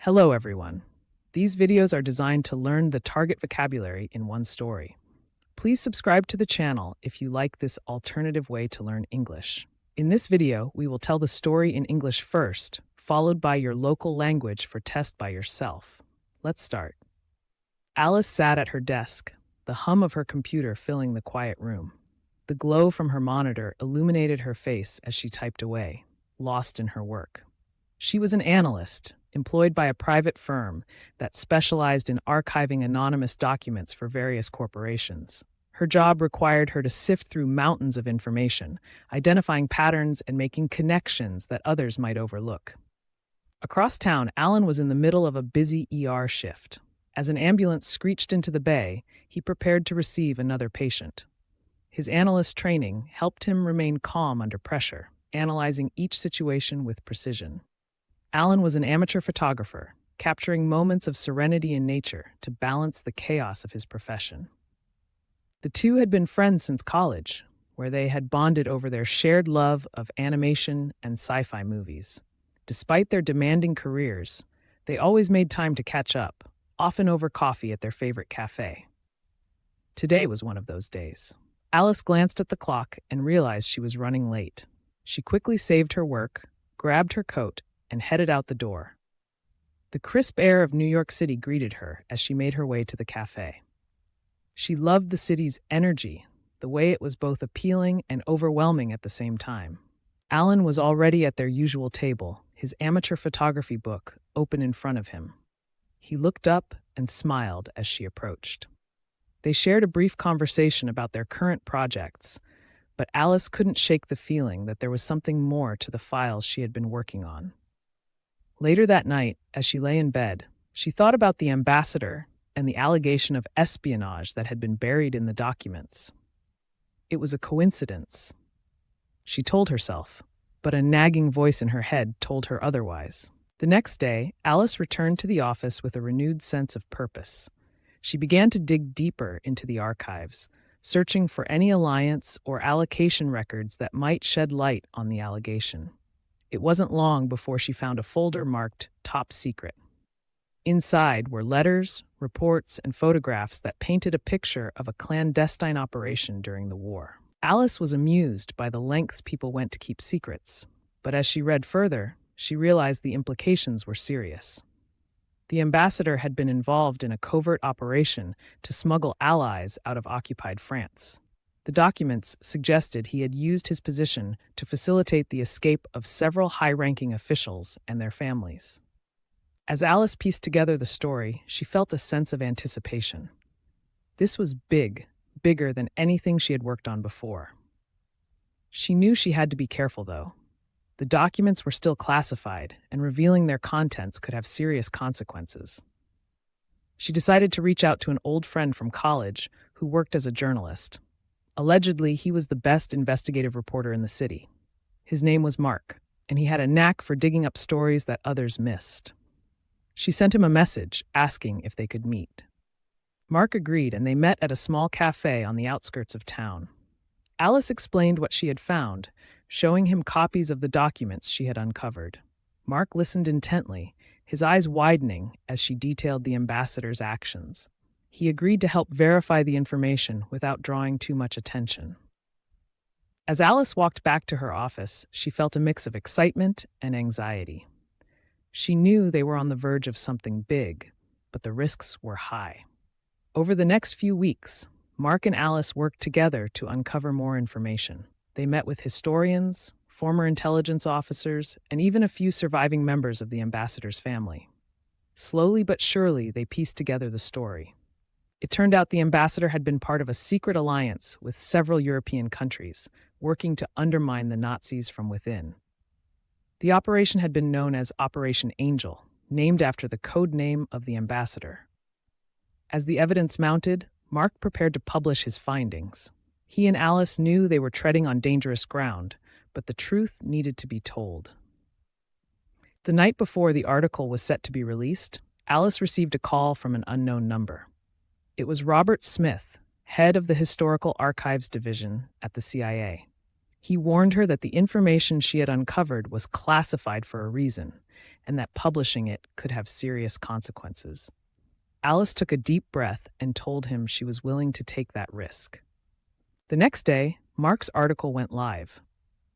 Hello, everyone. These videos are designed to learn the target vocabulary in one story. Please subscribe to the channel if you like this alternative way to learn English. In this video, we will tell the story in English first, followed by your local language for test by yourself. Let's start. Alice sat at her desk, the hum of her computer filling the quiet room. The glow from her monitor illuminated her face as she typed away, lost in her work. She was an analyst, employed by a private firm that specialized in archiving anonymous documents for various corporations. Her job required her to sift through mountains of information, identifying patterns and making connections that others might overlook. Across town, Alan was in the middle of a busy ER shift. As an ambulance screeched into the bay, he prepared to receive another patient. His analyst training helped him remain calm under pressure, analyzing each situation with precision. Alan was an amateur photographer, capturing moments of serenity in nature to balance the chaos of his profession. The two had been friends since college, where they had bonded over their shared love of animation and sci-fi movies. Despite their demanding careers, they always made time to catch up, often over coffee at their favorite cafe. Today was one of those days. Alice glanced at the clock and realized she was running late. She quickly saved her work, grabbed her coat, and headed out the door. The crisp air of New York City greeted her as she made her way to the cafe. She loved the city's energy, the way it was both appealing and overwhelming at the same time. Alan was already at their usual table, his amateur photography book open in front of him. He looked up and smiled as she approached. They shared a brief conversation about their current projects, but Alice couldn't shake the feeling that there was something more to the files she had been working on. Later that night, as she lay in bed, she thought about the ambassador and the allegation of espionage that had been buried in the documents. It was a coincidence, she told herself, but a nagging voice in her head told her otherwise. The next day, Alice returned to the office with a renewed sense of purpose. She began to dig deeper into the archives, searching for any alliance or allocation records that might shed light on the allegation. It wasn't long before she found a folder marked Top Secret. Inside were letters, reports, and photographs that painted a picture of a clandestine operation during the war. Alice was amused by the lengths people went to keep secrets, but as she read further, she realized the implications were serious. The ambassador had been involved in a covert operation to smuggle allies out of occupied France. The documents suggested he had used his position to facilitate the escape of several high-ranking officials and their families. As Alice pieced together the story, she felt a sense of anticipation. This was big, bigger than anything she had worked on before. She knew she had to be careful, though. The documents were still classified, and revealing their contents could have serious consequences. She decided to reach out to an old friend from college who worked as a journalist. Allegedly, he was the best investigative reporter in the city. His name was Mark, and he had a knack for digging up stories that others missed. She sent him a message asking if they could meet. Mark agreed, and they met at a small cafe on the outskirts of town. Alice explained what she had found, showing him copies of the documents she had uncovered. Mark listened intently, his eyes widening as she detailed the ambassador's actions. He agreed to help verify the information without drawing too much attention. As Alice walked back to her office, she felt a mix of excitement and anxiety. She knew they were on the verge of something big, but the risks were high. Over the next few weeks, Mark and Alice worked together to uncover more information. They met with historians, former intelligence officers, and even a few surviving members of the ambassador's family. Slowly but surely, they pieced together the story. It turned out the ambassador had been part of a secret alliance with several European countries, working to undermine the Nazis from within. The operation had been known as Operation Angel, named after the code name of the ambassador. As the evidence mounted, Mark prepared to publish his findings. He and Alice knew they were treading on dangerous ground, but the truth needed to be told. The night before the article was set to be released, Alice received a call from an unknown number. It was Robert Smith, head of the Historical Archives Division at the CIA. He warned her that the information she had uncovered was classified for a reason, and that publishing it could have serious consequences. Alice took a deep breath and told him she was willing to take that risk. The next day, Mark's article went live.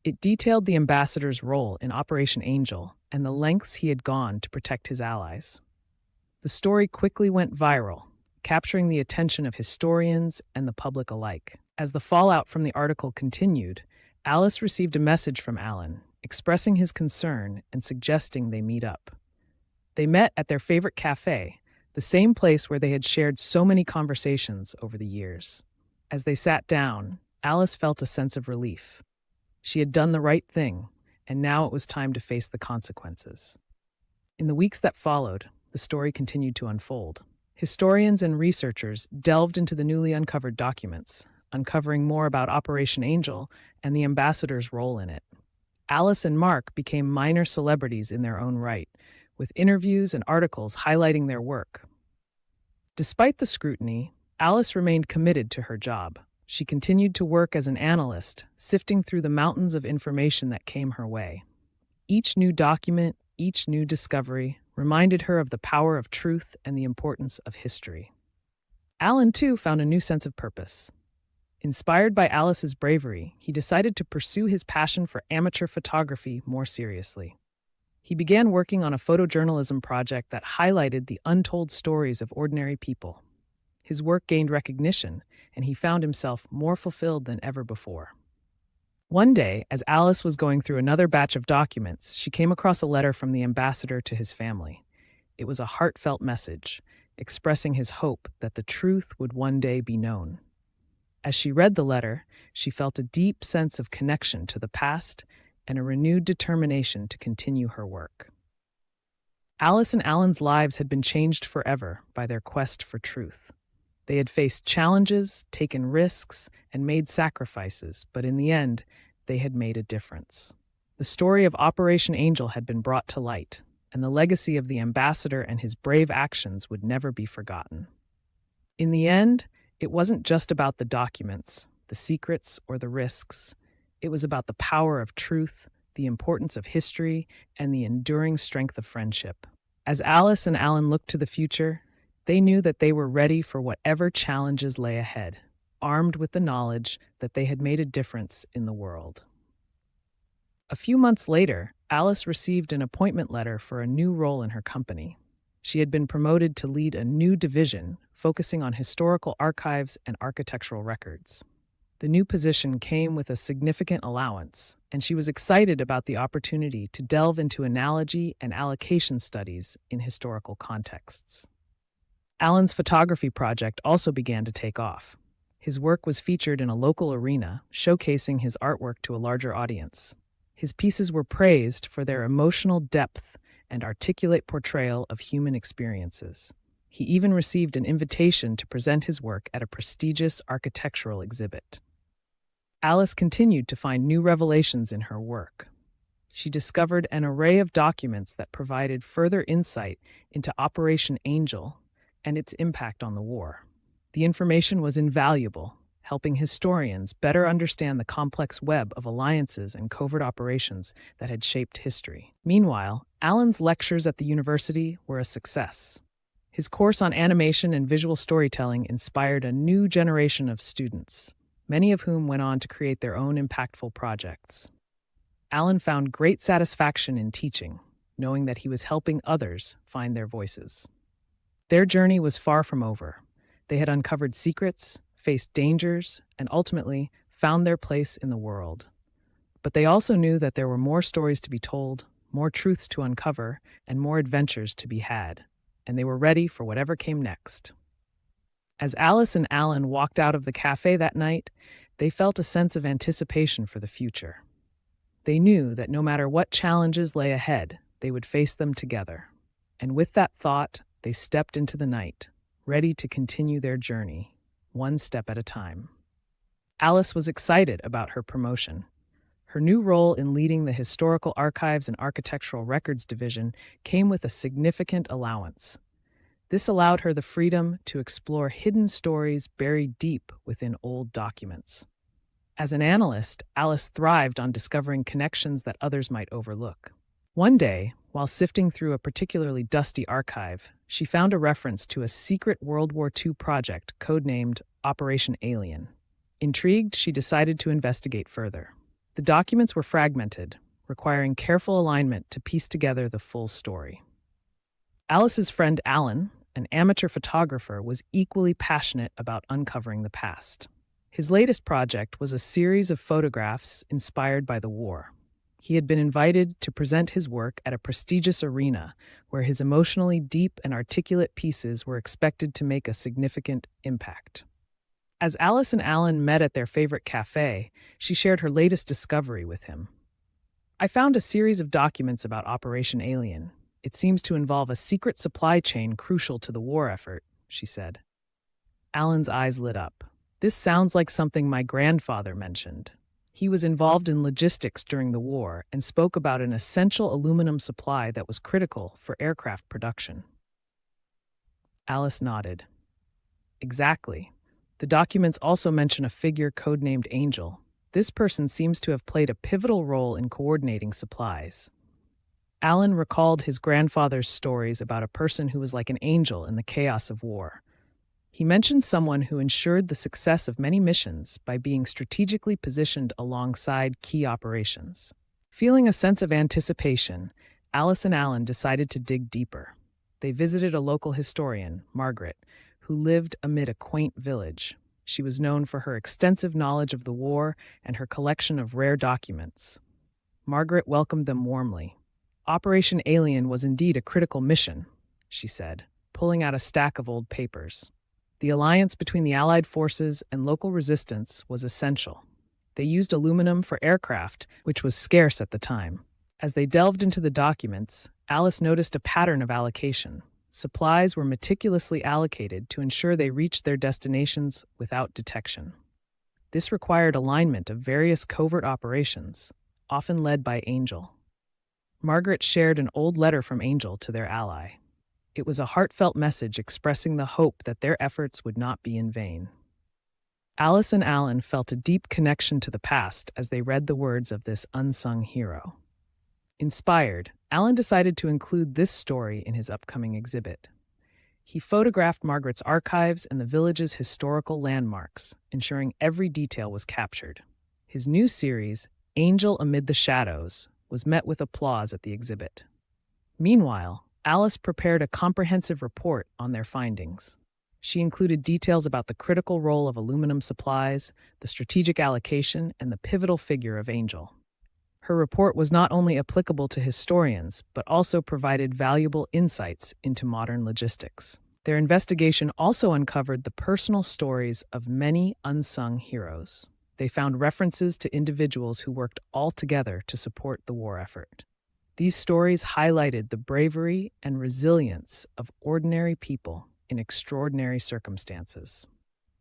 It detailed the ambassador's role in Operation Angel and the lengths he had gone to protect his allies. The story quickly went viral, capturing the attention of historians and the public alike. As the fallout from the article continued, Alice received a message from Alan, expressing his concern and suggesting they meet up. They met at their favorite cafe, the same place where they had shared so many conversations over the years. As they sat down, Alice felt a sense of relief. She had done the right thing, and now it was time to face the consequences. In the weeks that followed, the story continued to unfold. Historians and researchers delved into the newly uncovered documents, uncovering more about Operation Angel and the ambassador's role in it. Alice and Mark became minor celebrities in their own right, with interviews and articles highlighting their work. Despite the scrutiny, Alice remained committed to her job. She continued to work as an analyst, sifting through the mountains of information that came her way. Each new document, each new discovery, reminded her of the power of truth and the importance of history. Alan, too, found a new sense of purpose. Inspired by Alice's bravery, he decided to pursue his passion for amateur photography more seriously. He began working on a photojournalism project that highlighted the untold stories of ordinary people. His work gained recognition, and he found himself more fulfilled than ever before. One day, as Alice was going through another batch of documents, she came across a letter from the ambassador to his family. It was a heartfelt message, expressing his hope that the truth would one day be known. As she read the letter, she felt a deep sense of connection to the past and a renewed determination to continue her work. Alice and Alan's lives had been changed forever by their quest for truth. They had faced challenges, taken risks, and made sacrifices, but in the end, they had made a difference. The story of Operation Angel had been brought to light, and the legacy of the ambassador and his brave actions would never be forgotten. In the end, it wasn't just about the documents, the secrets, or the risks. It was about the power of truth, the importance of history, and the enduring strength of friendship. As Alice and Alan looked to the future, they knew that they were ready for whatever challenges lay ahead, armed with the knowledge that they had made a difference in the world. A few months later, Alice received an appointment letter for a new role in her company. She had been promoted to lead a new division focusing on historical archives and architectural records. The new position came with a significant allowance, and she was excited about the opportunity to delve into analogy and allocation studies in historical contexts. Alan's photography project also began to take off. His work was featured in a local arena, showcasing his artwork to a larger audience. His pieces were praised for their emotional depth and articulate portrayal of human experiences. He even received an invitation to present his work at a prestigious architectural exhibit. Alice continued to find new revelations in her work. She discovered an array of documents that provided further insight into Operation Angel and its impact on the war. The information was invaluable, helping historians better understand the complex web of alliances and covert operations that had shaped history. Meanwhile, Alan's lectures at the university were a success. His course on animation and visual storytelling inspired a new generation of students, many of whom went on to create their own impactful projects. Alan found great satisfaction in teaching, knowing that he was helping others find their voices. Their journey was far from over. They had uncovered secrets, faced dangers, and ultimately found their place in the world. But they also knew that there were more stories to be told, more truths to uncover, and more adventures to be had, and they were ready for whatever came next. As Alice and Alan walked out of the cafe that night, they felt a sense of anticipation for the future. They knew that no matter what challenges lay ahead, they would face them together. And with that thought, they stepped into the night, ready to continue their journey, one step at a time. Alice was excited about her promotion. Her new role in leading the Historical Archives and Architectural Records Division came with a significant allowance. This allowed her the freedom to explore hidden stories buried deep within old documents. As an analyst, Alice thrived on discovering connections that others might overlook. One day, while sifting through a particularly dusty archive, she found a reference to a secret World War II project codenamed Operation Alien. Intrigued, she decided to investigate further. The documents were fragmented, requiring careful alignment to piece together the full story. Alice's friend Alan, an amateur photographer, was equally passionate about uncovering the past. His latest project was a series of photographs inspired by the war. He had been invited to present his work at a prestigious arena where his emotionally deep and articulate pieces were expected to make a significant impact. As Alice and Alan met at their favorite cafe, she shared her latest discovery with him. "I found a series of documents about Operation Alien. It seems to involve a secret supply chain crucial to the war effort," she said. Alan's eyes lit up. "This sounds like something my grandfather mentioned. He was involved in logistics during the war and spoke about an essential aluminum supply that was critical for aircraft production." Alice nodded. "Exactly. The documents also mention a figure codenamed Angel. This person seems to have played a pivotal role in coordinating supplies." Alan recalled his grandfather's stories about a person who was like an angel in the chaos of war. He mentioned someone who ensured the success of many missions by being strategically positioned alongside key operations. Feeling a sense of anticipation, Alice and Alan decided to dig deeper. They visited a local historian, Margaret, who lived amid a quaint village. She was known for her extensive knowledge of the war and her collection of rare documents. Margaret welcomed them warmly. "Operation Alien was indeed a critical mission," she said, pulling out a stack of old papers. "The alliance between the Allied forces and local resistance was essential. They used aluminum for aircraft, which was scarce at the time." As they delved into the documents, Alice noticed a pattern of allocation. Supplies were meticulously allocated to ensure they reached their destinations without detection. This required alignment of various covert operations, often led by Angel. Margaret shared an old letter from Angel to their ally. It was a heartfelt message expressing the hope that their efforts would not be in vain. Alice and Alan felt a deep connection to the past as they read the words of this unsung hero. Inspired, Alan decided to include this story in his upcoming exhibit. He photographed Margaret's archives and the village's historical landmarks, ensuring every detail was captured. His new series, Angel Amid the Shadows, was met with applause at the exhibit. Meanwhile, Alice prepared a comprehensive report on their findings. She included details about the critical role of aluminum supplies, the strategic allocation, and the pivotal figure of Angel. Her report was not only applicable to historians, but also provided valuable insights into modern logistics. Their investigation also uncovered the personal stories of many unsung heroes. They found references to individuals who worked all together to support the war effort. These stories highlighted the bravery and resilience of ordinary people in extraordinary circumstances.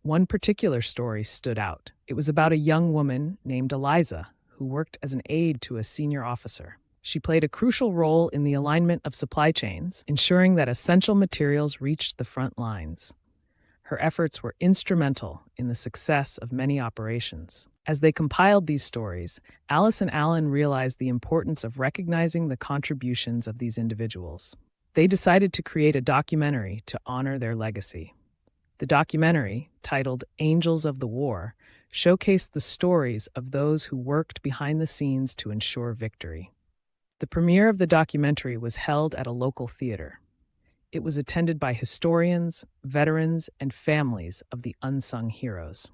One particular story stood out. It was about a young woman named Eliza, who worked as an aide to a senior officer. She played a crucial role in the alignment of supply chains, ensuring that essential materials reached the front lines. Her efforts were instrumental in the success of many operations. As they compiled these stories, Alice and Alan realized the importance of recognizing the contributions of these individuals. They decided to create a documentary to honor their legacy. The documentary, titled Angels of the War, showcased the stories of those who worked behind the scenes to ensure victory. The premiere of the documentary was held at a local theater. It was attended by historians, veterans, and families of the unsung heroes.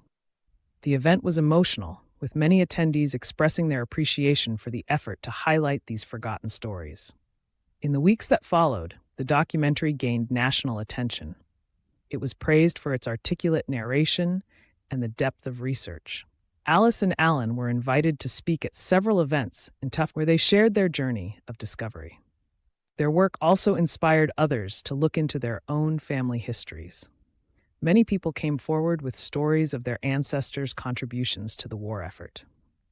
The event was emotional, with many attendees expressing their appreciation for the effort to highlight these forgotten stories. In the weeks that followed, the documentary gained national attention. It was praised for its articulate narration and the depth of research. Alice and Alan were invited to speak at several events in Tufts where they shared their journey of discovery. Their work also inspired others to look into their own family histories. Many people came forward with stories of their ancestors' contributions to the war effort.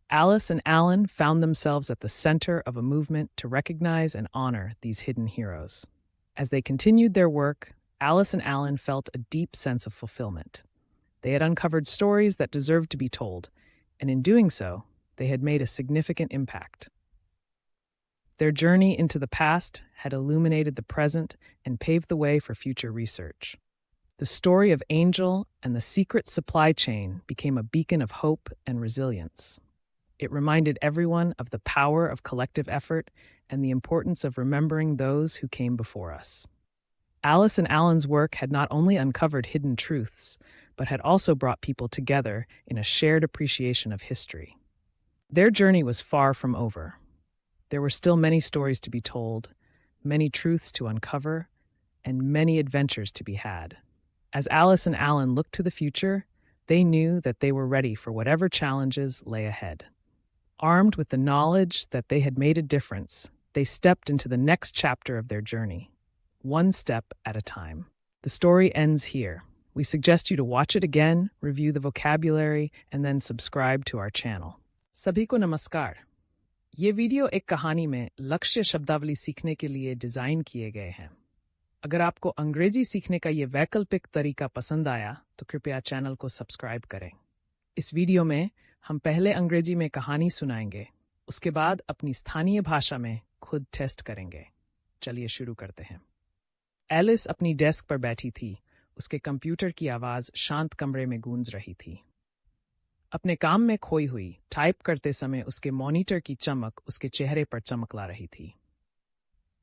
Alice and Alan found themselves at the center of a movement to recognize and honor these hidden heroes. As they continued their work, Alice and Alan felt a deep sense of fulfillment. They had uncovered stories that deserved to be told, and in doing so, they had made a significant impact. Their journey into the past had illuminated the present and paved the way for future research. The story of Angel and the secret supply chain became a beacon of hope and resilience. It reminded everyone of the power of collective effort and the importance of remembering those who came before us. Alice and Alan's work had not only uncovered hidden truths, but had also brought people together in a shared appreciation of history. Their journey was far from over. There were still many stories to be told, many truths to uncover, and many adventures to be had. As Alice and Alan looked to the future, they knew that they were ready for whatever challenges lay ahead. Armed with the knowledge that they had made a difference, they stepped into the next chapter of their journey, one step at a time. The story ends here. We suggest you to watch it again, review the vocabulary, and then subscribe to our channel. सभी को नमस्कार। ये video एक कहानी में लक्ष्य शब्दावली सीखने के लिए डिजाइन किए गए हैं। अगर आपको अंग्रेजी सीखने का ये वैकल्पिक तरीका पसंद आया तो कृपया चैनल को सब्सक्राइब करें। इस वीडियो में हम पहले अंग्रेजी में कहानी सुनाएंगे, उसके बाद अपनी स्थानीय भाषा में खुद टेस्ट करेंगे। चलिए शुरू करते हैं। एलिस अपनी डेस्क पर बैठी थी। उसके कंप्यूटर की आवाज शांत कमरे में गूंज रही थी। अपने काम में खोई हुई, टाइप करते समय उसके मॉनिटर की चमक उसके चेहरे पर चमकला रही थी।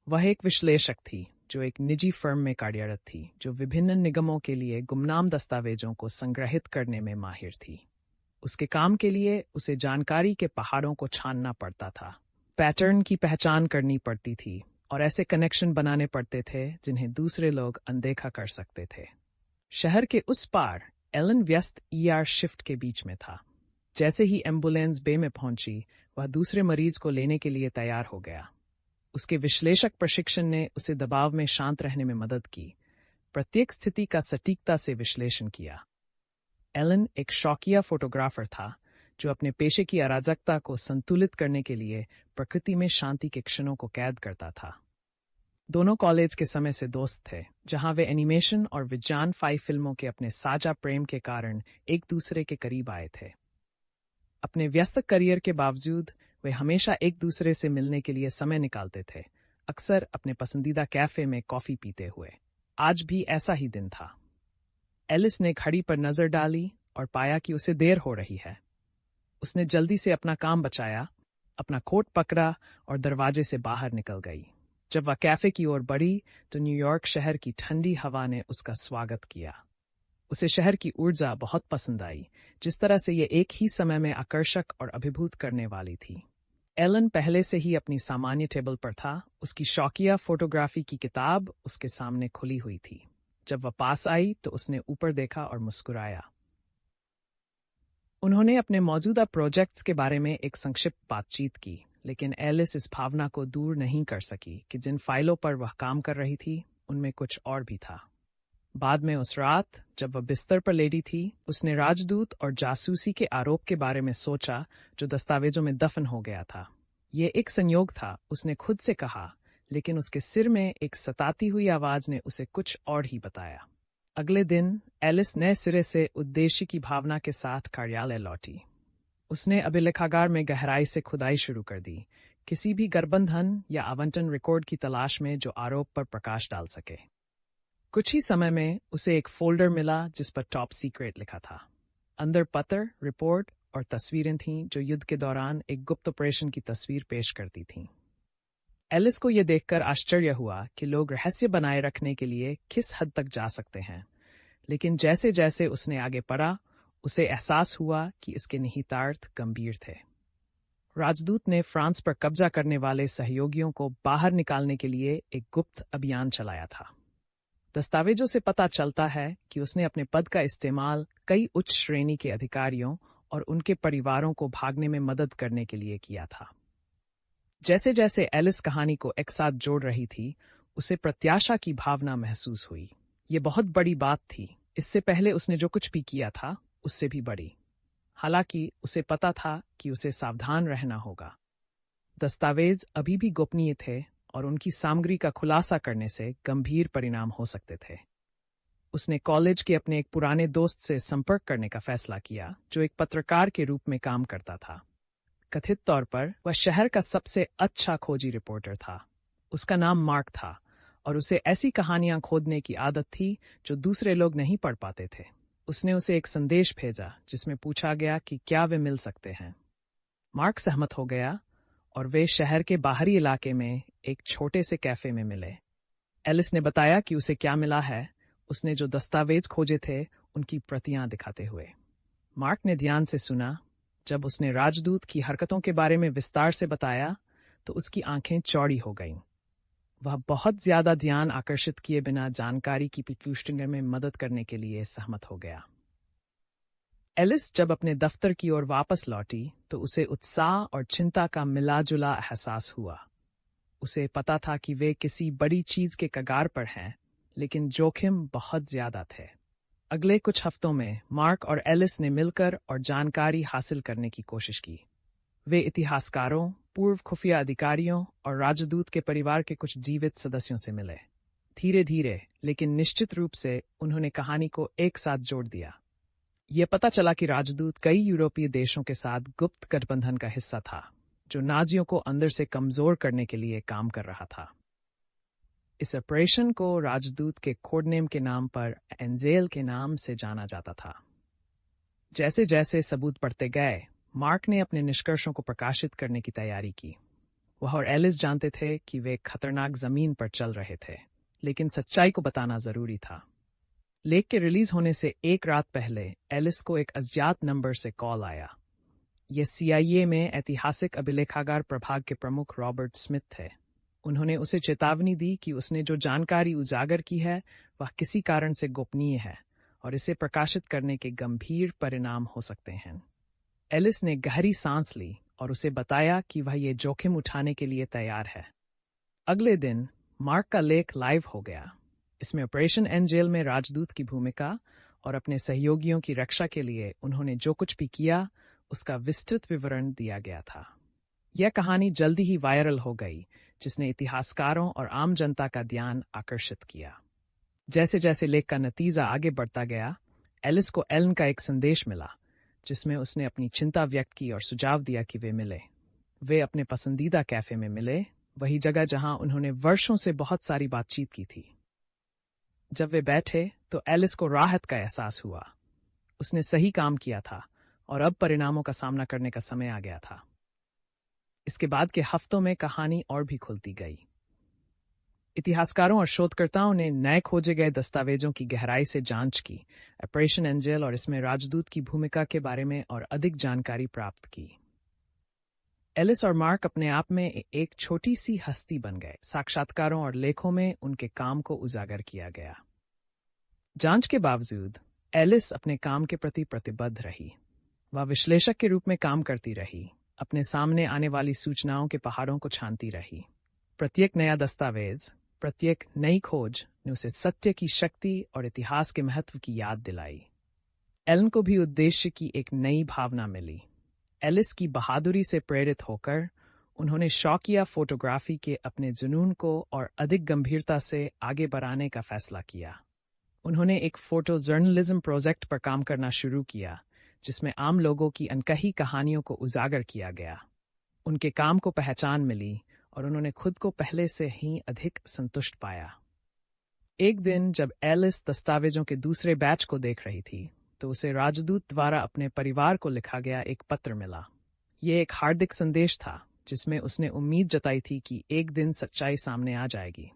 वह एक विश्लेषक थी जो एक निजी फर्म में कार्यरत थी, जो विभिन्न निगमों के लिए गुमनाम दस्तावेजों को संग्रहित करने में माहिर थी। उसके काम के लिए उसे जानकारी के पहाड़ों को छानना पड़ता था, पैटर्न की पहचान करनी पड़ती थी और ऐसे कनेक्शन बनाने पड़ते थे जिन्हें दूसरे लोग अनदेखा कर सकते थे। शहर के उस पार एलन व्यस्त ईआर शिफ्ट के बीच में था। जैसे ही एम्बुलेंस बे में पहुंची, वह दूसरे मरीज को लेने के लिए तैयार हो गया। उसके विश्लेषक प्रशिक्षण ने उसे दबाव में शांत रहने में मदद की, प्रत्येक स्थिति का सटीकता से विश्लेषण किया। एलन एक शौकिया फोटोग्राफर था जो अपने पेशे की अराजकता को संतुलित करने के लिए प्रकृति में शांति के क्षणों को कैद करता था। दोनों कॉलेज के समय से दोस्त थे, जहां वे एनिमेशन और विज्ञान फिल्मों के अपने साझा प्रेम के कारण एक दूसरे के करीब आए थे। अपने व्यस्त करियर के बावजूद वे हमेशा एक दूसरे से मिलने के लिए समय निकालते थे, अक्सर अपने पसंदीदा कैफे में कॉफी पीते हुए। आज भी ऐसा ही दिन था। एलिस ने घड़ी पर नजर डाली और पाया कि उसे देर हो रही है। उसने जल्दी से अपना काम बचाया, अपना कोट पकड़ा और दरवाजे से बाहर निकल गई। जब वह कैफे की ओर बढ़ी तो न्यूयॉर्क शहर की ठंडी हवा ने उसका स्वागत किया। उसे शहर की ऊर्जा बहुत पसंद आई, जिस तरह से ये एक ही समय में आकर्षक और अभिभूत करने वाली थी। एलन पहले से ही अपनी सामान्य टेबल पर था। उसकी शौकिया फोटोग्राफी की किताब उसके सामने खुली हुई थी। जब वह पास आई तो उसने ऊपर देखा और मुस्कुराया। उन्होंने अपने मौजूदा प्रोजेक्ट्स के बारे में एक संक्षिप्त बातचीत की, लेकिन एलिस इस भावना को दूर नहीं कर सकी कि जिन फाइलों पर वह काम कर रही थी, उनमें कुछ और भी था। बाद में उस रात, जब वह बिस्तर पर लेटी थी, उसने राजदूत और जासूसी के आरोप के बारे में सोचा जो दस्तावेजों में दफन हो गया था। ये एक संयोग था, उसने खुद से कहा, लेकिन उसके सिर में एक सताती हुई आवाज ने उसे कुछ और ही बताया। अगले दिन एलिस नए सिरे से उद्देश्य की भावना के साथ कार्यालय लौटी। उसने अभिलेखागार में गहराई से खुदाई शुरू कर दी, किसी भी गठबंधन या आवंटन रिकॉर्ड की तलाश में जो आरोप पर प्रकाश डाल सके। कुछ ही समय में उसे एक फोल्डर मिला जिस पर टॉप सीक्रेट लिखा था। अंदर पत्र, रिपोर्ट और तस्वीरें थीं जो युद्ध के दौरान एक गुप्त ऑपरेशन की तस्वीर पेश करती थीं। एलिस को यह देखकर आश्चर्य हुआ कि लोग रहस्य बनाए रखने के लिए किस हद तक जा सकते हैं, लेकिन जैसे जैसे उसने आगे पढ़ा, उसे एहसास हुआ कि इसके निहितार्थ गंभीर थे। राजदूत ने फ्रांस पर कब्जा करने वाले सहयोगियों को बाहर निकालने के लिए एक गुप्त अभियान चलाया था। दस्तावेजों से पता चलता है कि उसने अपने पद का इस्तेमाल कई उच्च श्रेणी के अधिकारियों और उनके परिवारों को भागने में मदद करने के लिए किया था। जैसे जैसे एलिस कहानी को एक साथ जोड़ रही थी, उसे प्रत्याशा की भावना महसूस हुई। ये बहुत बड़ी बात थी। इससे पहले उसने जो कुछ भी किया था, उससे भी बड़ी। हालांकि उसे पता था कि उसे सावधान रहना होगा। दस्तावेज अभी भी गोपनीय थे और उनकी सामग्री का खुलासा करने से गंभीर परिणाम हो सकते थे। उसने कॉलेज के अपने एक पुराने दोस्त से संपर्क करने का फैसला किया, जो एक पत्रकार के रूप में काम करता था। कथित तौर पर वह शहर का सबसे अच्छा खोजी रिपोर्टर था। उसका नाम मार्क था और उसे ऐसी कहानियां खोदने की आदत थी जो दूसरे लोग नहीं पढ़ पाते थे। उसने उसे एक संदेश भेजा जिसमें पूछा गया कि क्या वे मिल सकते हैं। मार्क सहमत हो गया और वे शहर के बाहरी इलाके में एक छोटे से कैफे में मिले। एलिस ने बताया कि उसे क्या मिला है, उसने जो दस्तावेज खोजे थे उनकी प्रतियां दिखाते हुए। मार्क ने ध्यान से सुना। जब उसने राजदूत की हरकतों के बारे में विस्तार से बताया तो उसकी आंखें चौड़ी हो गईं। वह बहुत ज्यादा ध्यान आकर्षित किए बिना जानकारी की पुष्टि में मदद करने के लिए सहमत हो गया। एलिस जब अपने दफ्तर की ओर वापस लौटी तो उसे उत्साह और चिंता का मिला-जुला एहसास हुआ। उसे पता था कि वे किसी बड़ी चीज के कगार पर हैं, लेकिन जोखिम बहुत ज्यादा थे। अगले कुछ हफ्तों में मार्क और एलिस ने मिलकर और जानकारी हासिल करने की कोशिश की। वे इतिहासकारों, पूर्व खुफिया अधिकारियों और राजदूत के परिवार के कुछ जीवित सदस्यों से मिले। धीरे धीरे लेकिन निश्चित रूप से उन्होंने कहानी को एक साथ जोड़ दिया। यह पता चला कि राजदूत कई यूरोपीय देशों के साथ गुप्त गठबंधन का हिस्सा था, जो नाजियों को अंदर से कमजोर करने के लिए काम कर रहा था। इस ऑपरेशन को राजदूत के कोडनेम के नाम पर एंजेल के नाम से जाना जाता था। जैसे जैसे सबूत बढ़ते गए, मार्क ने अपने निष्कर्षों को प्रकाशित करने की तैयारी की। वह और एलिस जानते थे कि वे खतरनाक जमीन पर चल रहे थे, लेकिन सच्चाई को बताना जरूरी था। लेख के रिलीज होने से एक रात पहले एलिस को एक अज्ञात नंबर से कॉल आया। यह CIA में ऐतिहासिक अभिलेखागार प्रभाग के प्रमुख रॉबर्ट स्मिथ थे। उन्होंने उसे चेतावनी दी कि उसने जो जानकारी उजागर की है वह किसी कारण से गोपनीय है और इसे प्रकाशित करने के गंभीर परिणाम हो सकते हैं। एलिस ने गहरी सांस ली और उसे बताया कि वह ये जोखिम उठाने के लिए तैयार है। अगले दिन मार्क का लेख लाइव हो गया। इसमें ऑपरेशन एंजेल में राजदूत की भूमिका और अपने सहयोगियों की रक्षा के लिए उन्होंने जो कुछ भी किया उसका विस्तृत विवरण दिया गया था। यह कहानी जल्दी ही वायरल हो गई, जिसने इतिहासकारों और आम जनता का ध्यान आकर्षित किया। जैसे जैसे लेख का नतीजा आगे बढ़ता गया, एलिस को एलन का एक संदेश मिला, जिसमें उसने अपनी चिंता व्यक्त की और सुझाव दिया कि वे मिले। वे अपने पसंदीदा कैफे में मिले, वही जगह जहां उन्होंने वर्षों से बहुत सारी बातचीत की थी। जब वे बैठे तो एलिस को राहत का एहसास हुआ। उसने सही काम किया था और अब परिणामों का सामना करने का समय आ गया था। इसके बाद के हफ्तों में कहानी और भी खुलती गई। इतिहासकारों और शोधकर्ताओं ने नए खोजे गए दस्तावेजों की गहराई से जांच की, ऑपरेशन एंजेल और इसमें राजदूत की भूमिका के बारे में और अधिक जानकारी प्राप्त की। एलिस और मार्क अपने आप में एक छोटी सी हस्ती बन गए। साक्षात्कारों और लेखों में उनके काम को उजागर किया गया। जांच के बावजूद एलिस अपने काम के प्रति प्रतिबद्ध रही। वह विश्लेषक के रूप में काम करती रही, अपने सामने आने वाली सूचनाओं के पहाड़ों को छानती रही। प्रत्येक नया दस्तावेज, प्रत्येक नई खोज ने उसे सत्य की शक्ति और इतिहास के महत्व की याद दिलाई। एलन को भी उद्देश्य की एक नई भावना मिली। एलिस की बहादुरी से प्रेरित होकर उन्होंने शौकिया फोटोग्राफी के अपने जुनून को और अधिक गंभीरता से आगे बढ़ाने का फैसला किया। उन्होंने एक फोटो जर्नलिज्म प्रोजेक्ट पर काम करना शुरू किया, जिसमें आम लोगों की अनकही कहानियों को उजागर किया गया। उनके काम को पहचान मिली और उन्होंने खुद को पहले से ही अधिक संतुष्ट पाया। एक दिन जब एलिस दस्तावेजों के दूसरे बैच को देख रही थी, तो उसे राजदूत द्वारा अपने परिवार को लिखा गया एक पत्र मिला। ये एक हार्दिक संदेश था, जिसमें उसने उम्मीद जताई थी कि एक दिन सच्चाई सामने आ जाएगी।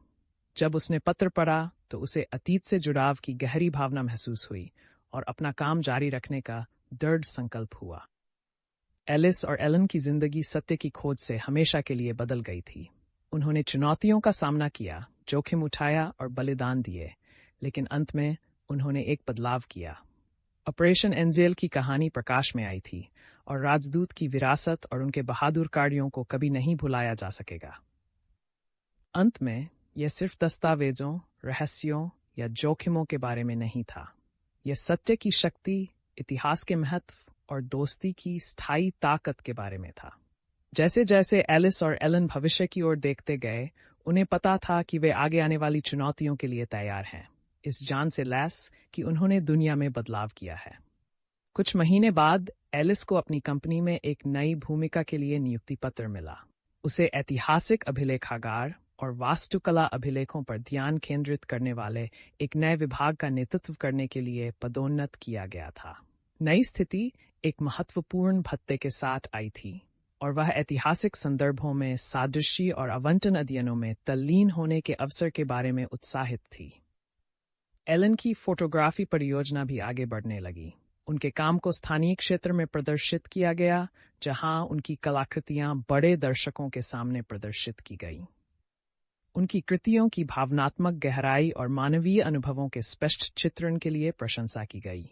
जब उसने पत्र पढ़ा तो उसे अतीत से जुड़ाव की गहरी भावना महसूस हुई और अपना काम जारी रखने का दृढ़ संकल्प हुआ। एलिस और एलन की जिंदगी सत्य की खोज से हमेशा के लिए बदल गई थी। उन्होंने चुनौतियों का सामना किया, जोखिम उठाया और बलिदान दिए, लेकिन अंत में उन्होंने एक बदलाव किया। ऑपरेशन एंजेल की कहानी प्रकाश में आई थी और राजदूत की विरासत और उनके बहादुर कार्यों को कभी नहीं भुलाया जा सकेगा। अंत में यह सिर्फ दस्तावेजों, रहस्यों या जोखिमों के बारे में नहीं था। यह सत्य की शक्ति, इतिहास के महत्व और दोस्ती की स्थायी ताकत के बारे में था। जैसे जैसे एलिस और एलन भविष्य की ओर देखते गए, उन्हें पता था कि वे आगे आने वाली चुनौतियों के लिए तैयार हैं, इस जान से लैस कि उन्होंने दुनिया में बदलाव किया है। कुछ महीने बाद एलिस को अपनी कंपनी में एक नई भूमिका के लिए नियुक्ति पत्र मिला। उसे ऐतिहासिक अभिलेखागार और वास्तुकला अभिलेखों पर ध्यान केंद्रित करने वाले एक नए विभाग का नेतृत्व करने के लिए पदोन्नत किया गया था। नई स्थिति एक महत्वपूर्ण भत्ते के साथ आई थी और वह ऐतिहासिक संदर्भों में सादृश्य और आवंटन अध्ययनों में तल्लीन होने के अवसर के बारे में उत्साहित थी। एलन की फोटोग्राफी परियोजना भी आगे बढ़ने लगी। उनके काम को स्थानीय क्षेत्र में प्रदर्शित किया गया, जहां उनकी कलाकृतियां बड़े दर्शकों के सामने प्रदर्शित की गईं। उनकी कृतियों की भावनात्मक गहराई और मानवीय अनुभवों के स्पष्ट चित्रण के लिए प्रशंसा की गई।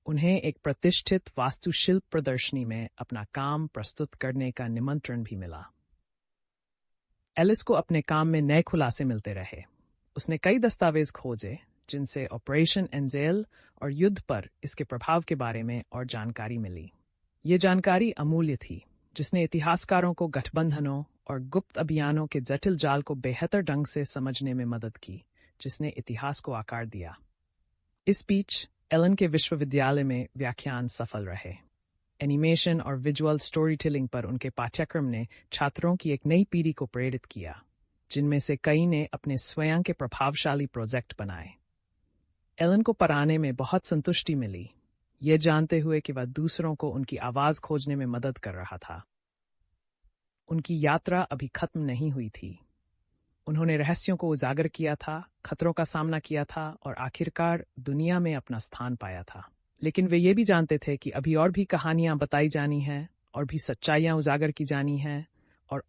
उन्हें एक प्रतिष्ठित वास्तुशिल्प प्रदर्शनी में अपना काम प्रस्तुत करने का निमंत्रण भी मिला। एलिस को अपने काम में नए खुलासे मिलते रहे। उसने कई दस्तावेज खोजे जिनसे ऑपरेशन एंजेल और युद्ध पर इसके प्रभाव के बारे में और जानकारी मिली। ये जानकारी अमूल्य थी, जिसने इतिहासकारों को गठबंधनों और गुप्त अभियानों के जटिल जाल को बेहतर ढंग से समझने में मदद की, जिसने इतिहास को आकार दिया। इस बीच एलन के विश्वविद्यालय में व्याख्यान सफल रहे। एनिमेशन और विजुअल स्टोरी टेलिंग पर उनके पाठ्यक्रम ने छात्रों की एक नई पीढ़ी को प्रेरित किया, जिनमें से कई ने अपने स्वयं के प्रभावशाली प्रोजेक्ट बनाए। एलन को पढ़ाने में बहुत संतुष्टि मिली, ये जानते हुए कि वह दूसरों को उनकी आवाज खोजने में मदद कर रहा था। उनकी यात्रा अभी खत्म नहीं हुई थी। उन्होंने रहस्यों को उजागर किया था, खतरों का सामना किया था और आखिरकार दुनिया में अपना स्थान पाया था। लेकिन वे ये भी जानते थे कि अभी और भी कहानियां बताई जानी हैं, और भी सच्चाइयां उजागर की जानी हैं,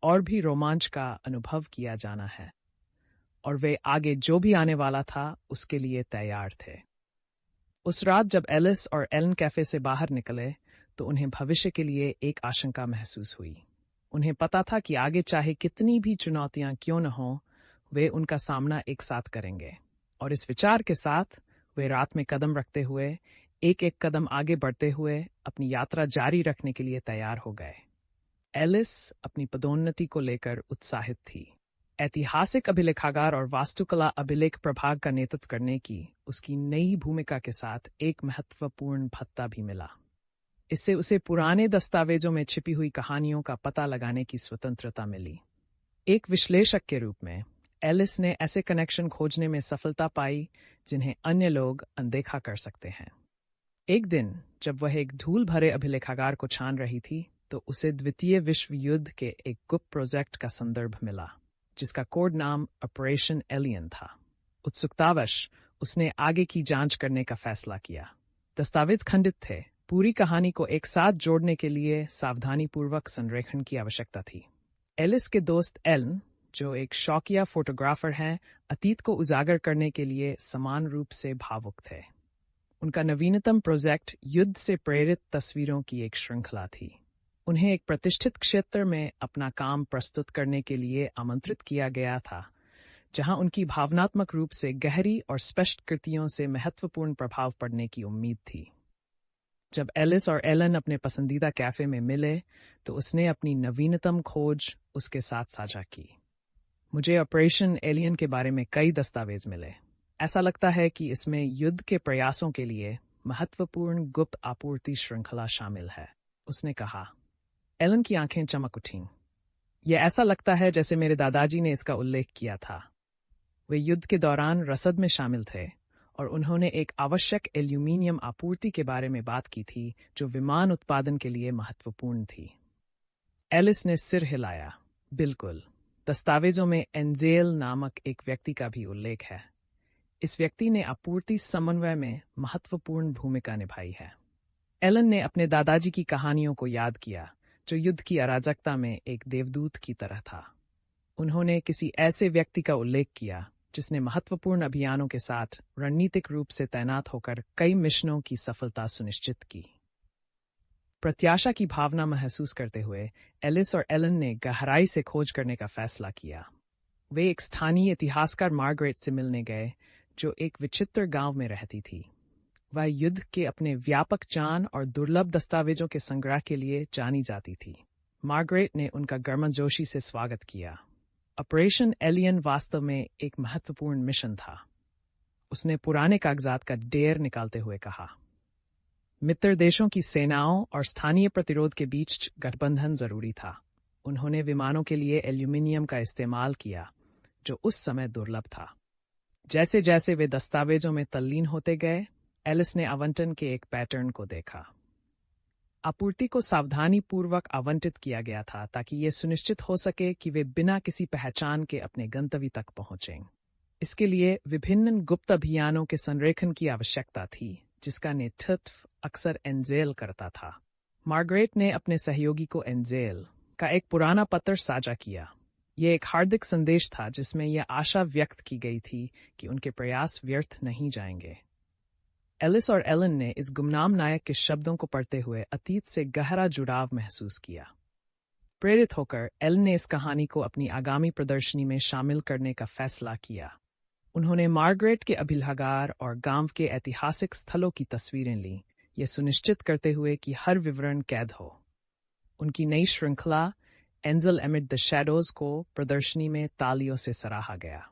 और भी रोमांच का अनुभव किया जाना है। और वे आगे जो भी आने वाला था उसके लिए तैयार थे। उस रात जब एलिस और एलन कैफे से बाहर निकले तो उन्हें भविष्य के लिए एक आशंका महसूस हुई। उन्हें पता था कि आगे चाहे कितनी भी चुनौतियां क्यों न हों, वे उनका सामना एक साथ करेंगे। और इस विचार के साथ वे रात में कदम रखते हुए, एक एक कदम आगे बढ़ते हुए अपनी यात्रा जारी रखने के लिए तैयार हो गए। एलिस अपनी पदोन्नति को लेकर उत्साहित थी। ऐतिहासिक अभिलेखागार और वास्तुकला अभिलेख प्रभाग का नेतृत्व करने की उसकी नई भूमिका के साथ एक महत्वपूर्ण भत्ता भी मिला। इससे उसे पुराने दस्तावेजों में छिपी हुई कहानियों का पता लगाने की स्वतंत्रता मिली। एक विश्लेषक के रूप में एलिस ने ऐसे कनेक्शन खोजने में सफलता पाई जिन्हें अन्य लोग अनदेखा कर सकते हैं। एक दिन जब वह एक धूल भरे अभिलेखागार को छान रही थी तो उसे द्वितीय विश्व युद्ध के एक गुप्त प्रोजेक्ट का संदर्भ मिला, जिसका कोड नाम ऑपरेशन एलियन था। उत्सुकतावश उसने आगे की जांच करने का फैसला किया। दस्तावेज खंडित थे। पूरी कहानी को एक साथ जोड़ने के लिए सावधानीपूर्वक संरेखण की आवश्यकता थी। एलिस के दोस्त एलन, जो एक शौकिया फोटोग्राफर हैं, अतीत को उजागर करने के लिए समान रूप से भावुक थे। उनका नवीनतम प्रोजेक्ट युद्ध से प्रेरित तस्वीरों की एक श्रृंखला थी। उन्हें एक प्रतिष्ठित क्षेत्र में अपना काम प्रस्तुत करने के लिए आमंत्रित किया गया था, जहां उनकी भावनात्मक रूप से गहरी और स्पष्ट कृतियों से महत्वपूर्ण प्रभाव पड़ने की उम्मीद थी। जब एलिस और एलन अपने पसंदीदा कैफे में मिले तो उसने अपनी नवीनतम खोज उसके साथ साझा की। मुझे ऑपरेशन एलियन के बारे में कई दस्तावेज मिले। ऐसा लगता है कि इसमें युद्ध के प्रयासों के लिए महत्वपूर्ण गुप्त आपूर्ति श्रृंखला शामिल है, उसने कहा। एलन की आंखें चमक उठीं। यह ऐसा लगता है जैसे मेरे दादाजी ने इसका उल्लेख किया था। वे युद्ध के दौरान रसद में शामिल थे और उन्होंने एक आवश्यक एल्यूमीनियम आपूर्ति के बारे में बात की थी जो विमान उत्पादन के लिए महत्वपूर्ण थी। एलिस ने सिर हिलाया। बिल्कुल, दस्तावेजों में एंजेल नामक एक व्यक्ति का भी उल्लेख है। इस व्यक्ति ने आपूर्ति समन्वय में महत्वपूर्ण भूमिका निभाई है। एलन ने अपने दादाजी की कहानियों को याद किया, जो युद्ध की अराजकता में एक देवदूत की तरह था। उन्होंने किसी ऐसे व्यक्ति का उल्लेख किया जिसने महत्वपूर्ण अभियानों के साथ रणनीतिक रूप से तैनात होकर कई मिशनों की सफलता सुनिश्चित की। प्रत्याशा की भावना महसूस करते हुए एलिस और एलन ने गहराई से खोज करने का फैसला किया। वे एक स्थानीय इतिहासकार मार्गरेट से मिलने गए, जो एक विचित्र गांव में रहती थी। वह युद्ध के अपने व्यापक ज्ञान और दुर्लभ दस्तावेजों के संग्रह के लिए जानी जाती थी। मार्गरेट ने उनका गर्मजोशी से स्वागत किया। ऑपरेशन एलियन वास्तव में एक महत्वपूर्ण मिशन था, उसने पुराने कागजात का ढेर निकालते हुए कहा। मित्र देशों की सेनाओं और स्थानीय प्रतिरोध के बीच गठबंधन जरूरी था। उन्होंने विमानों के लिए एल्यूमीनियम का इस्तेमाल किया, जो उस समय दुर्लभ था। जैसे जैसे वे दस्तावेजों में तल्लीन होते गए, एलिस ने आवंटन के एक पैटर्न को देखा। आपूर्ति को सावधानीपूर्वक आवंटित किया गया था ताकि ये सुनिश्चित हो सके कि वे बिना किसी पहचान के अपने गंतव्य तक पहुंचें। इसके लिए विभिन्न गुप्त अभियानों के संरेखन की आवश्यकता थी, जिसका नेतृत्व अक्सर एंजेल करता था। मार्गरेट ने अपने सहयोगी को एंजेल का एक पुराना पत्र साझा किया। यह एक हार्दिक संदेश था जिसमें यह आशा व्यक्त की गई थी कि उनके प्रयास व्यर्थ नहीं जाएंगे। एलिस और एलन ने इस गुमनाम नायक के शब्दों को पढ़ते हुए अतीत से गहरा जुड़ाव महसूस किया। प्रेरित होकर एलन ने इस कहानी को अपनी आगामी प्रदर्शनी में शामिल करने का फैसला किया। उन्होंने मार्गरेट के अभिलागार और गांव के ऐतिहासिक स्थलों की तस्वीरें लीं, यह सुनिश्चित करते हुए कि हर विवरण कैद हो। उनकी नई श्रृंखला एंजल एमिड द शैडोज को प्रदर्शनी में तालियों से सराहा गया।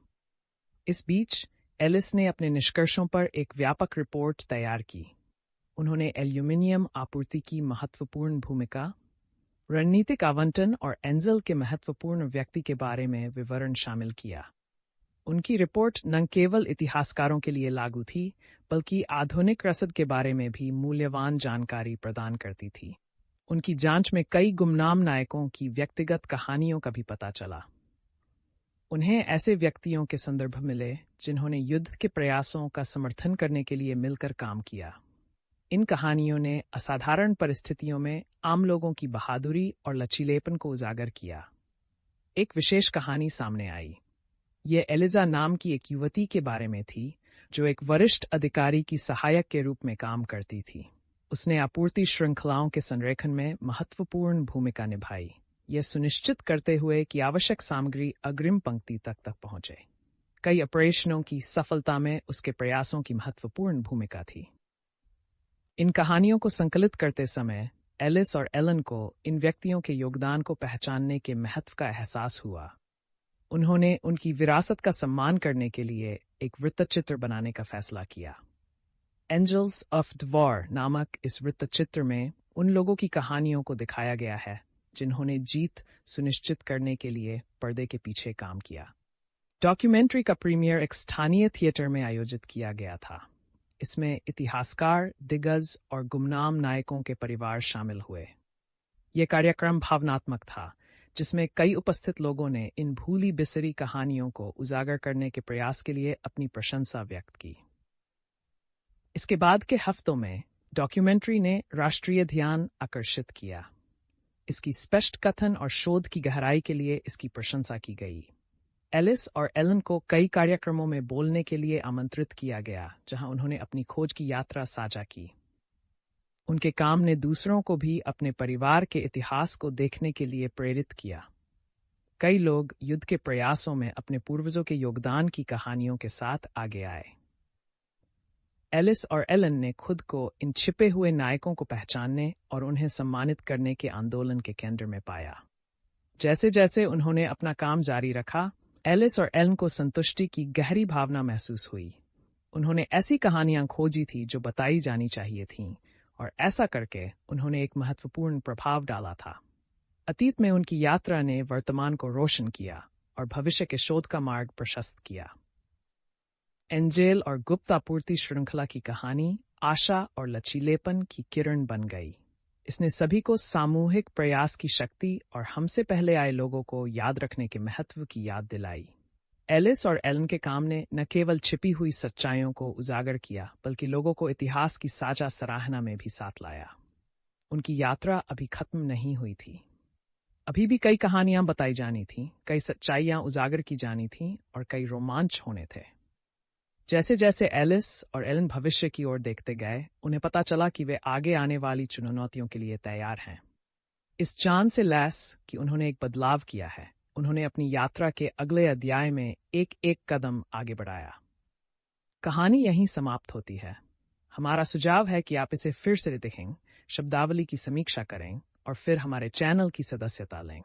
इस बीच एलिस ने अपने निष्कर्षों पर एक व्यापक रिपोर्ट तैयार की। उन्होंने एल्यूमीनियम आपूर्ति की महत्वपूर्ण भूमिका, रणनीतिक आवंटन और एंजल के महत्वपूर्ण व्यक्ति के बारे में विवरण शामिल किया। उनकी रिपोर्ट न केवल इतिहासकारों के लिए लागू थी, बल्कि आधुनिक रसद के बारे में भी मूल्यवान जानकारी प्रदान करती थी। उनकी जांच में कई गुमनाम नायकों की व्यक्तिगत कहानियों का भी पता चला। उन्हें ऐसे व्यक्तियों के संदर्भ मिले जिन्होंने युद्ध के प्रयासों का समर्थन करने के लिए मिलकर काम किया। इन कहानियों ने असाधारण परिस्थितियों में आम लोगों की बहादुरी और लचीलेपन को उजागर किया। एक विशेष कहानी सामने आई। ये एलिजा नाम की एक युवती के बारे में थी, जो एक वरिष्ठ अधिकारी की सहायक के रूप में काम करती थी। उसने आपूर्ति श्रृंखलाओं के संरेखन में महत्वपूर्ण भूमिका निभाई, यह सुनिश्चित करते हुए कि आवश्यक सामग्री अग्रिम पंक्ति तक पहुंचे। कई ऑपरेशनों की सफलता में उसके प्रयासों की महत्वपूर्ण भूमिका थी। इन कहानियों को संकलित करते समय एलिस और एलन को इन व्यक्तियों के योगदान को पहचानने के महत्व का एहसास हुआ। उन्होंने उनकी विरासत का सम्मान करने के लिए एक वृत्तचित्र बनाने का फैसला किया। एंजल्स ऑफ द वॉर नामक इस वृत्तचित्र में उन लोगों की कहानियों को दिखाया गया है जिन्होंने जीत सुनिश्चित करने के लिए पर्दे के पीछे काम किया। डॉक्यूमेंट्री का प्रीमियर एक स्थानीय थिएटर में आयोजित किया गया था। इसमें इतिहासकार, दिग्गज और गुमनाम नायकों के परिवार शामिल हुए। यह कार्यक्रम भावनात्मक था, जिसमें कई उपस्थित लोगों ने इन भूली बिसरी कहानियों को उजागर करने के प्रयास के लिए अपनी प्रशंसा व्यक्त की। इसके बाद के हफ्तों में डॉक्यूमेंट्री ने राष्ट्रीय ध्यान आकर्षित किया। इसकी स्पष्ट कथन और शोध की गहराई के लिए इसकी प्रशंसा की गई। एलिस और एलन को कई कार्यक्रमों में बोलने के लिए आमंत्रित किया गया, जहां उन्होंने अपनी खोज की यात्रा साझा की। उनके काम ने दूसरों को भी अपने परिवार के इतिहास को देखने के लिए प्रेरित किया। कई लोग युद्ध के प्रयासों में अपने पूर्वजों के योगदान की कहानियों के साथ आगे आए। एलिस और एलन ने खुद को इन छिपे हुए नायकों को पहचानने और उन्हें सम्मानित करने के आंदोलन के केंद्र में पाया। जैसे जैसे उन्होंने अपना काम जारी रखा, एलिस और एलन को संतुष्टि की गहरी भावना महसूस हुई। उन्होंने ऐसी कहानियां खोजी थी जो बताई जानी चाहिए थीं, और ऐसा करके उन्होंने एक महत्वपूर्ण प्रभाव डाला था। अतीत में उनकी यात्रा ने वर्तमान को रोशन किया और भविष्य के शोध का मार्ग प्रशस्त किया। एंजेल और गुप्त आपूर्ति श्रृंखला की कहानी आशा और लचीलेपन की किरण बन गई। इसने सभी को सामूहिक प्रयास की शक्ति और हमसे पहले आए लोगों को याद रखने के महत्व की याद दिलाई। एलिस और एलन के काम ने न केवल छिपी हुई सच्चाइयों को उजागर किया, बल्कि लोगों को इतिहास की साझा सराहना में भी साथ लाया। उनकी यात्रा अभी खत्म नहीं हुई थी। अभी भी कई कहानियां बताई जानी थीं, कई सच्चाइयां उजागर की जानी थीं और कई रोमांच होने थे। जैसे जैसे एलिस और एलन भविष्य की ओर देखते गए, उन्हें पता चला कि वे आगे आने वाली चुनौतियों के लिए तैयार हैं। इस जान से लैस कि उन्होंने एक बदलाव किया है, उन्होंने अपनी यात्रा के अगले अध्याय में एक एक कदम आगे बढ़ाया। कहानी यहीं समाप्त होती है। हमारा सुझाव है कि आप इसे फिर से देखें, शब्दावली की समीक्षा करें और फिर हमारे चैनल की सदस्यता लें।